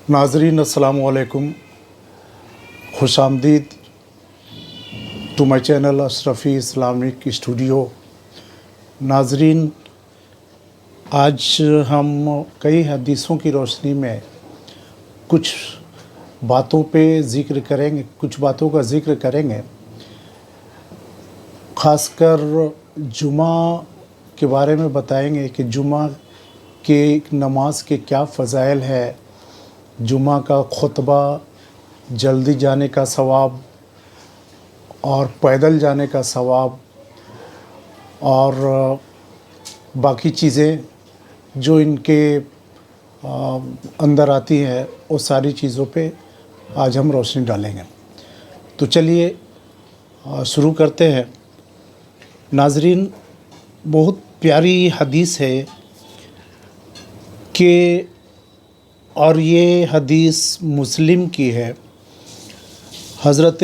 नाजरीन अस्सलाम वालेकुम, खुश आमदीद to my channel Ashrafi Islamic studio. नाजरीन, आज हम कई हदीसों की रोशनी में कुछ बातों पे ज़िक्र करेंगे, कुछ बातों का ज़िक्र करेंगे। ख़ासकर जुमा के बारे में बताएंगे कि जुमा के नमाज के क्या फ़ज़ाइल है, जुमा का खुतबा, जल्दी जाने का सवाब और पैदल जाने का सवाब और बाकी चीज़ें जो इनके अंदर आती हैं, वो सारी चीज़ों पे आज हम रोशनी डालेंगे। तो चलिए शुरू करते हैं। नाजरीन, बहुत प्यारी हदीस है कि और ये हदीस मुस्लिम की है। हज़रत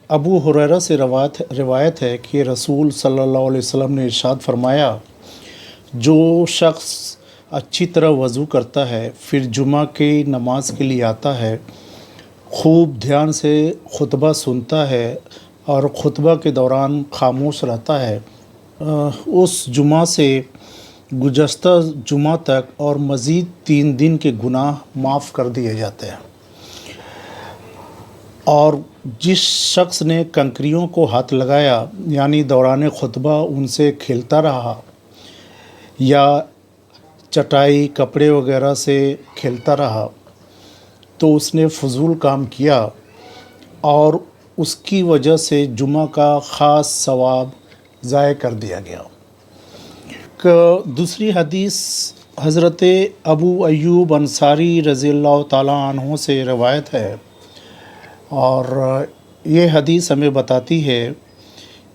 अबू हुरैरा से रिवायत है कि रसूल सल्लल्लाहु अलैहि वसल्लम ने इरशाद फरमाया, जो शख्स अच्छी तरह वज़ू करता है, फिर जुमा की नमाज के लिए आता है, खूब ध्यान से खुतबा सुनता है और खुतबा के दौरान खामोश रहता है, उस जुमा से गुज़श्ता जुमा तक और मज़ीद 3 दिन के गुनाह माफ़ कर दिए जाते हैं। और जिस शख्स ने कंकरियों को हाथ लगाया, यानी दौरान खुतबा उनसे खेलता रहा या चटाई कपड़े वगैरह से खेलता रहा, तो उसने फ़जूल काम किया और उसकी वजह से जुमा का ख़ास सवाब ज़ाय कर दिया गया। दूसरी हदीस हज़रत अबू अय्यूब अंसारी रज़ियल्लाहु ताला अन्हु से रवायत है और ये हदीस हमें बताती है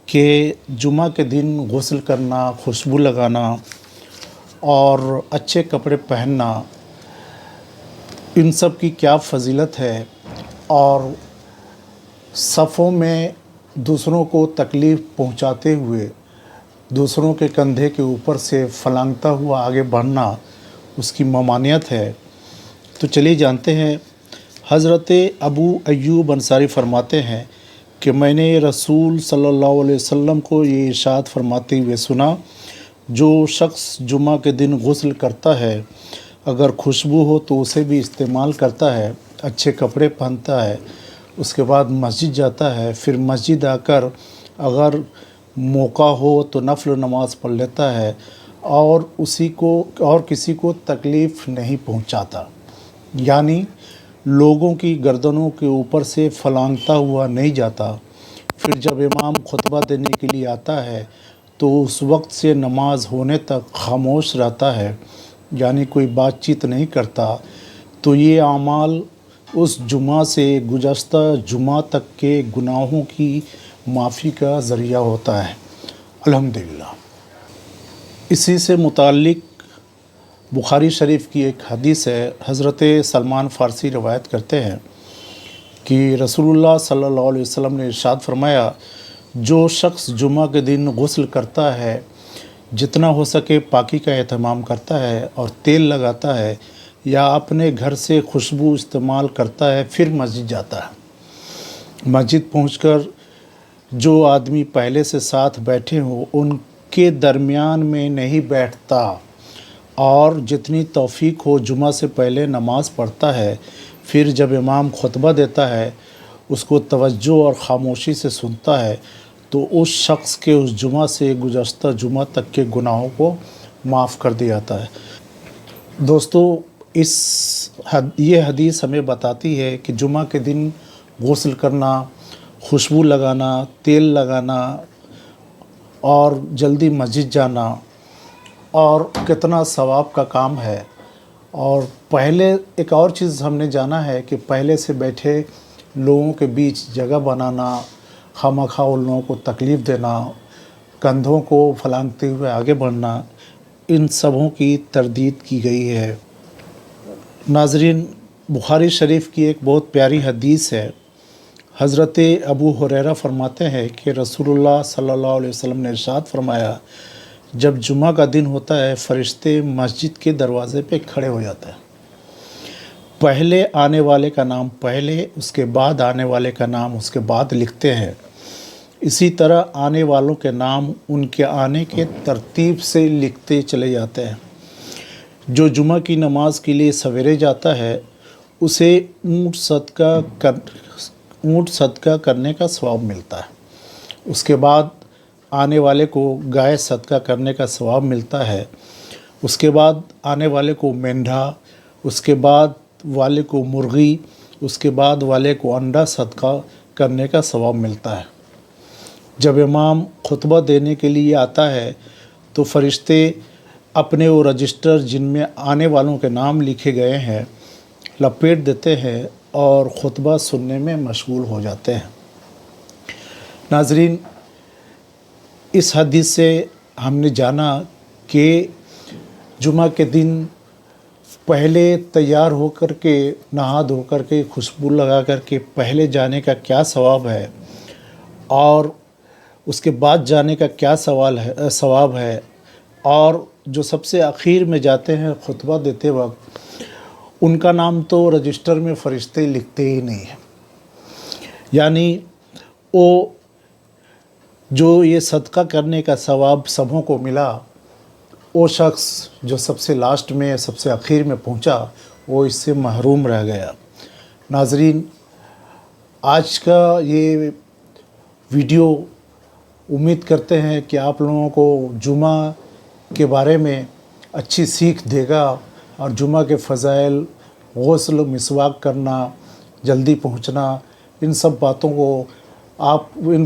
कि जुमा के दिन गुस्ल करना, खुशबू लगाना और अच्छे कपड़े पहनना, इन सब की क्या फ़जीलत है और सफ़ों में दूसरों को तकलीफ़ पहुंचाते हुए दूसरों के कंधे के ऊपर से फलांगता हुआ आगे बढ़ना उसकी ममानियत है। तो चलिए जानते हैं। हज़रत अबू अय्यूब अंसारी फरमाते हैं कि मैंने रसूल सल्लल्लाहु अलैहि वसल्लम को ये इरशाद फरमाते हुए सुना, जो शख्स जुमा के दिन गुस्ल करता है, अगर खुशबू हो तो उसे भी इस्तेमाल करता है, अच्छे कपड़े पहनता है, उसके बाद मस्जिद जाता है, फिर मस्जिद आकर अगर मौका हो तो नफल नमाज पढ़ लेता है और किसी को तकलीफ़ नहीं पहुंचाता, यानी लोगों की गर्दनों के ऊपर से फलांगता हुआ नहीं जाता। फिर जब इमाम खुतबा देने के लिए आता है तो उस वक्त से नमाज होने तक खामोश रहता है, यानी कोई बातचीत नहीं करता। तो ये अमाल उस जुमा से गुज़श्ता जुमा तक के गुनाहों की माफ़ी का ज़रिया होता है। अल्हम्दुलिल्लाह। इसी से मुताल्लिक़ बुखारी शरीफ की एक हदीस है। हज़रत सलमान फ़ारसी रवायत करते हैं कि रसूलुल्लाह सल्लल्लाहु अलैहि वसल्लम ने इरशाद फरमाया, जो शख्स जुमा के दिन गुस्ल करता है, जितना हो सके पाकी का एहतमाम करता है और तेल लगाता है या अपने घर से खुशबू इस्तेमाल करता है, फिर मस्जिद जाता है, मस्जिद पहुंचकर जो आदमी पहले से साथ बैठे हों उनके दरमियान में नहीं बैठता और जितनी तौफीक हो जुमा से पहले नमाज़ पढ़ता है, फिर जब इमाम खुतबा देता है उसको तवज्जो और ख़ामोशी से सुनता है, तो उस शख्स के उस जुमा से गुज़श्ता जुमा तक के गुनाहों को माफ़ कर दिया जाता है। दोस्तों, ये हदीस हमें बताती है कि जुमा के दिन गुस्ल करना, खुशबू लगाना, तेल लगाना और जल्दी मस्जिद जाना और कितना सवाब का काम है। और पहले एक और चीज़ हमने जाना है कि पहले से बैठे लोगों के बीच जगह बनाना, खामखा उन लोगों को तकलीफ़ देना, कंधों को फलांगते हुए आगे बढ़ना, इन सबों की तरदीद की गई है। नाजरीन, बुखारी शरीफ की एक बहुत प्यारी हदीस है। हज़रत अबू हुरैरा फरमाते हैं कि रसूलुल्लाह सल्लल्लाहु अलैहि वसल्लम ने इरशाद फरमाया, जब जुमा का दिन होता है, फ़रिश्ते मस्जिद के दरवाज़े पे खड़े हो जाते हैं, पहले आने वाले का नाम पहले, उसके बाद आने वाले का नाम उसके बाद लिखते हैं। इसी तरह आने वालों के नाम उनके आने के तरतीब से लिखते चले जाते हैं। जो जुमा की नमाज़ के लिए सवेरे जाता है उसे ऊँट सदका करने का सवाब मिलता है। उसके बाद आने वाले को गाय सदका करने का सवाब मिलता है। उसके बाद आने वाले को मेंढा, उसके बाद वाले को मुर्गी, उसके बाद वाले को अंडा सदका करने का सवाब मिलता है। जब इमाम खुतबा देने के लिए आता है तो फरिश्ते अपने वो रजिस्टर जिनमें आने वालों के नाम लिखे गए हैं लपेट देते हैं और खुतबा सुनने में मशगूल हो जाते हैं। नाज़रीन, इस हदीस से हमने जाना कि जुमा के दिन पहले तैयार होकर के, नहा धो कर के, खुशबू लगा कर के पहले जाने का क्या सवाब है और उसके बाद जाने का क्या सवाब है, और जो सबसे आखिर में जाते हैं खुतबा देते वक्त, उनका नाम तो रजिस्टर में फ़रिश्ते लिखते ही नहीं हैं। यानी वो जो ये सदका करने का सवाब सबों को मिला, वो शख्स जो सबसे लास्ट में, सबसे आखिर में पहुंचा, वो इससे महरूम रह गया। नाज़रीन, आज का ये वीडियो उम्मीद करते हैं कि आप लोगों को जुमा के बारे में अच्छी सीख देगा और जुमा के फ़ज़ाइल, गुस्ल, मिसवाक करना, जल्दी पहुंचना, इन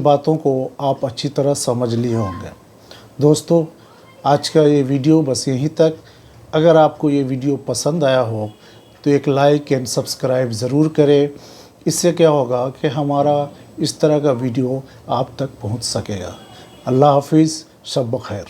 बातों को आप अच्छी तरह समझ लिए होंगे। दोस्तों, आज का ये वीडियो बस यहीं तक। अगर आपको ये वीडियो पसंद आया हो तो एक लाइक एंड सब्सक्राइब ज़रूर करें। इससे क्या होगा कि हमारा इस तरह का वीडियो आप तक पहुंच सकेगा। अल्लाह हाफिज़, शब बख़ैर।